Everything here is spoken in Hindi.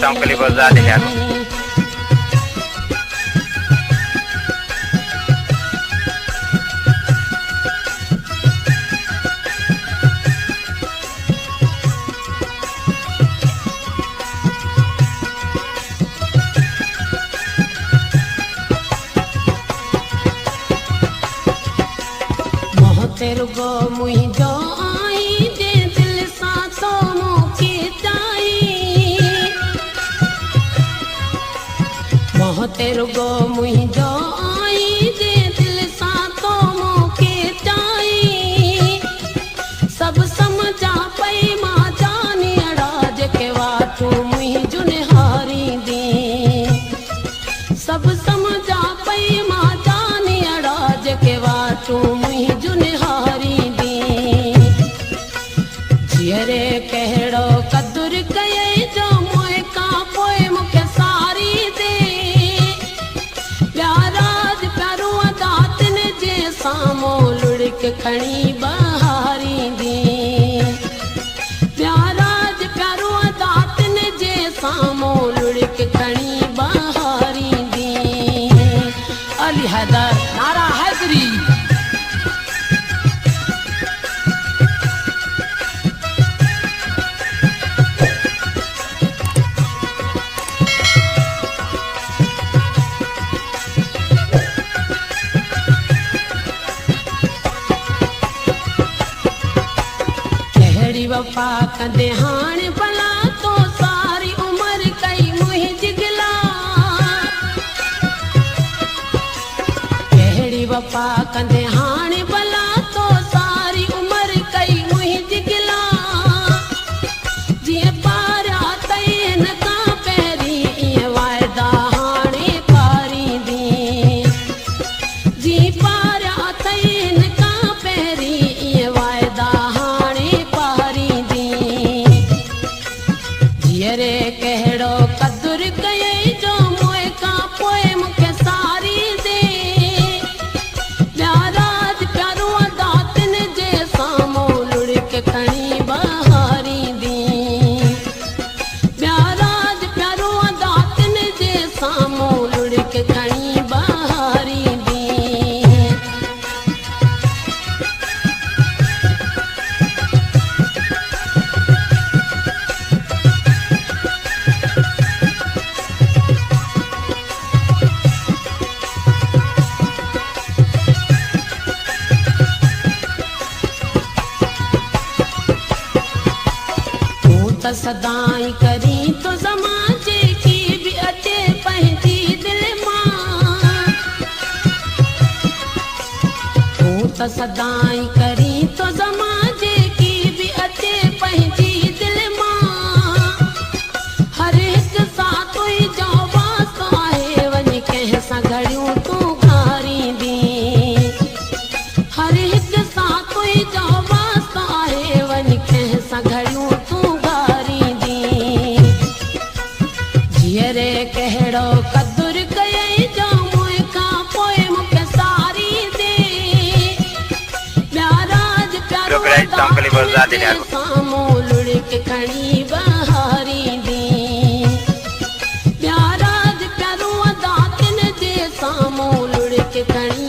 टोंकली बजा दिया तेरे गो मुही जो आई जे दिल सा तो मुके जाई मोह तेरे गो मुही जो आई जे दिल सा तो मुके जाई सब समझा पई मां जानी अड़ाज के वाटू मुही जुने हारी दी सब समझा पई मां जानी अड़ाज के वाटू मुही जुने रे कहड़ो कदुर कये जो मोए का पोए मुखे सारी दे प्याराज प्यारो दातन जे सामो लुड़क खणी बहारी दी प्याराज प्यारो दातन जे सामो लुड़क खणी बहारी दी अली हैदर नारा हैदरी वफा कंदे हाण भला तो सारी उम्र कई मुही जिगला कहिड़ी वफा कंदे हाण भला तो सारी उम्र कई मुही जिगला जीअं पारिया तैन खां पहिरीं ईअं वाइदा हाणे पारींदी जी पारिया तैन खां पहिरीं ईअं वाइदा रे कहड़ो कदुर कये जो मोए का पोए मुखे सारी दे प्याराज प्यारो दातन जे सामो लुड़क खणी बहारी दी प्याराज प्यारो दातन जे सामो लुड़क खणी बहारी दी सदाई करी तो समाजे की भी अचे पंहिंजी दिल मां तूं त सदाई करी तो समाजे की भी अचे पंहिंजी दिल मां हर हिक सां तुंहिंजो वास्तो आहे वञी कंहिं सां घड़ियूं तूं घारींदी हर हिक सां तुंहिंजो वास्तो आहे वञी कंहिं सां घड़ियूं रे कहड़ो कदुर कये जो मोए का पोए मुखे सारी दे प्याराज प्यारो टोंकली बजा दिया सामो लुड़क खणी बहारी दी प्याराज प्यारो दातन जे सामो लुड़क खणी